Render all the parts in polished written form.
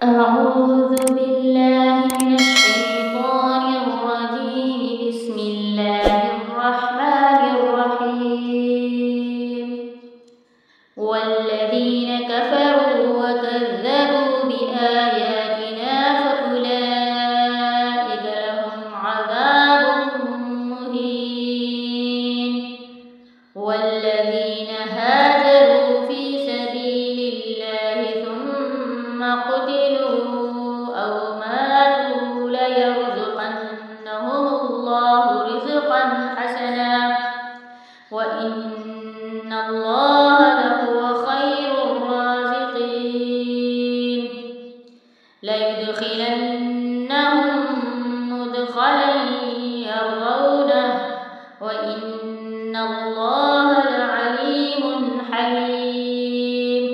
أعوذ بالله من الشيطان الرجيم. بسم الله الرحمن الرحيم. والذين كفروا وكذبوا بآياتنا فأولئك لهم عذاب مهين. والذين هاجروا في سبيل الله ثم قتلوا أو ماتوا ليرزقنهم الله رزقا حسنا وإن الله لهو خير الرازقين. ليدخلنهم مدخلا يرضونه وإن الله لعليم حليم.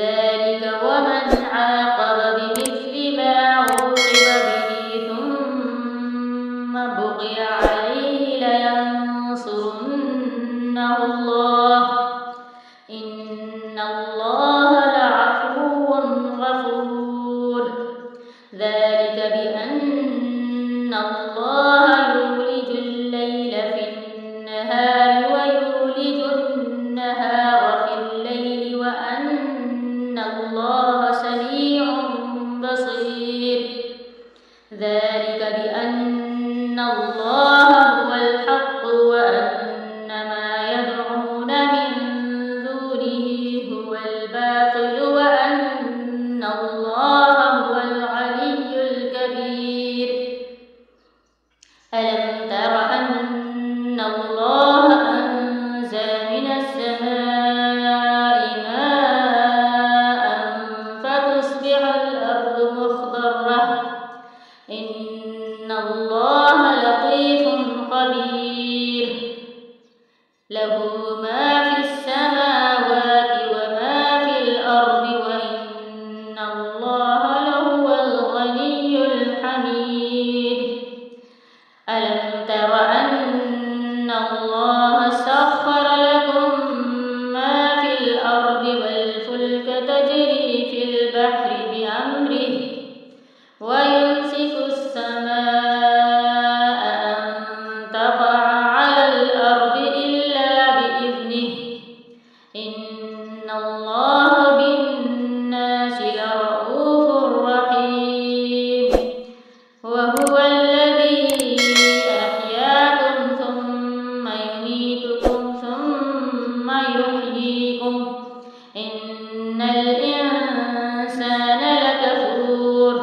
ذلك ومن عاقب بمثل ما عوقب به ثم بغي عليه لينصرنه الله إن الله لعفو غفور. ذلك بأن الله يولج الليل في النهار ويولج النهار في الليل وأن الله سميع بصير. ذلك بأن الله هو الحق وأن ما يدعون من دونه هو الباطل وأن الله هو العلي الكبير. ألم تر أن الله أنزل من السماء ماء فتصبح الأرض مخضرة إن الله لطيف خبير. له ما في السماوات وما في الأرض وإن الله لهو الغني الحميد. ألم تر أن الله سخر لكم ما في الأرض والفلك تجري في البحر بأمره ويمسك السماء أن تقع على الأرض إلا بإذنه إن الله بالناس لرءوف رحيم. وهو الذي أحياكم ثم يميتكم ثم يحييكم إن الإنسان لكفور.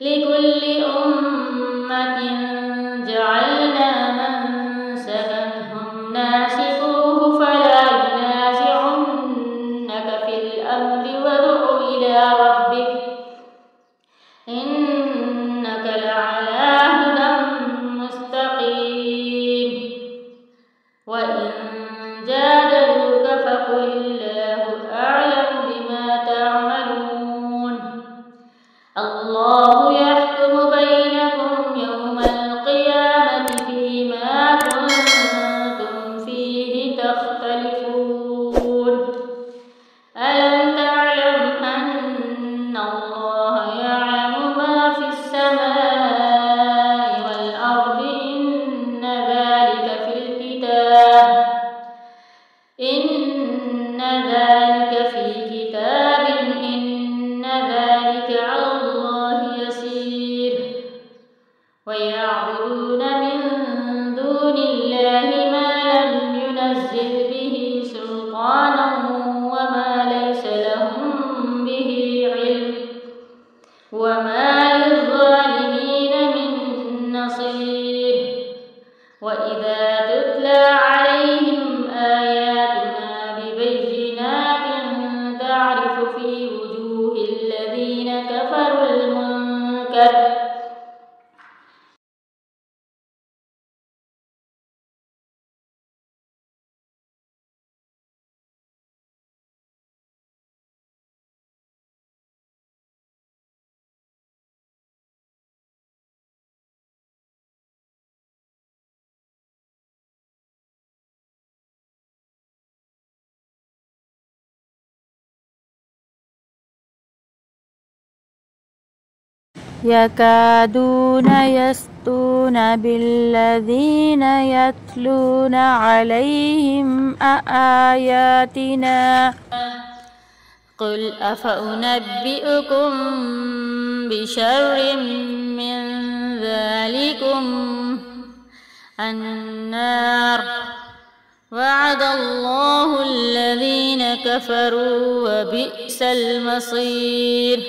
لكل أمة جعلنا منسكا هم ناسكوه فلا ينازعنك في الأمر وادع إلى ربك إنك لعلى هدى مستقيم. وإن جادلوك فقل الله أعلم بما تعملون. الله يحكم بينكم يوم القيامة فيما كنتم فيه تختلفون. ألم تعلم أن الله يعلم ما في السماء والأرض إن ذلك في الكتاب إن ذلك على الله يسير. ويعبدون من دون الله ما لم ينزل به سلطانا وما ليس لهم به علم وما للظالمين من نصير. وإذا تتلى عليهم آياتنا ببينات تعرف في وجوه الذين كفروا المنكر يكادون يسطون بالذين يتلون عليهم آياتنا قل أفأنبئكم بشر من ذلكم النار وعد الله الذين كفروا وبئس المصير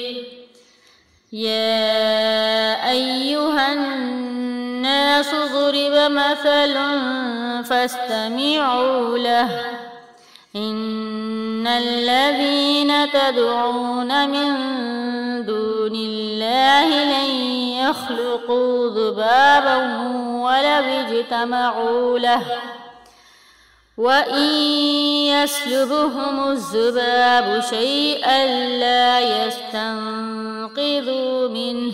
يا أيها الناس ضرب مثل فاستمعوا له إن الذين تدعون من دون الله لن يخلقوا ذبابا ولو اجتمعوا له وإن يسلبهم الذباب شيئا لا يستنقذوا منه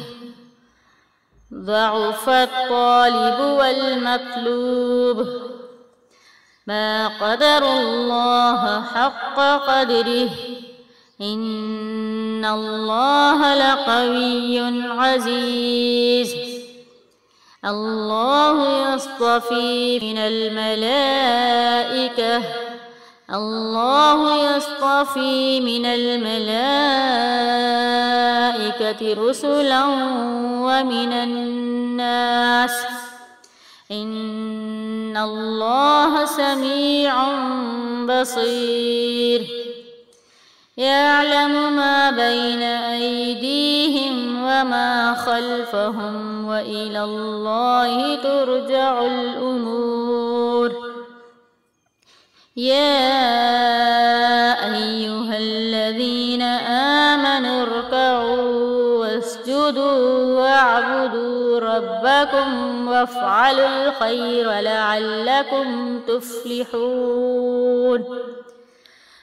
ضعف الطالب والمطلوب ما قدروا الله حق قدره إن الله لقوي عزيز الله يصطفي من الملائكة رسلا ومن الناس إن الله سميع بصير يعلم ما بين أيديهم وما خلفهم وإلى الله ترجع الأمور يا أيها الذين آمنوا اركعوا واسجدوا واعبدوا ربكم وافعلوا الخير لعلكم تفلحون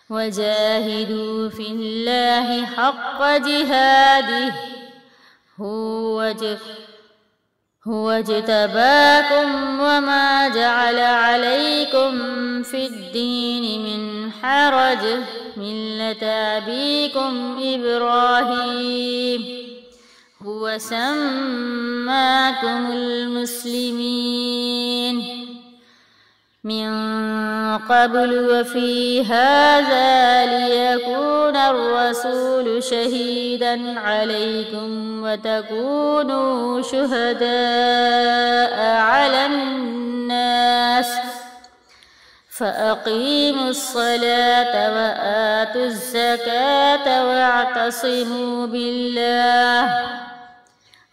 وجاهدوا في الله حق جهاده هو اجتباكم وما جعل عليكم في الدين من حرج ملة أبيكم إبراهيم هو سماكم المسلمين من قبل وفي هذا ليكون الرسول شهيدا عليكم وتكونوا شهداء على الناس فأقيموا الصلاة وآتوا الزكاة واعتصموا بالله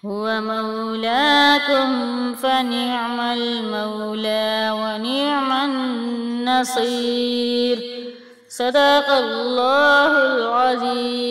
هو مولاكم فنعم المولى ونعم النصير صدق الله العظيم.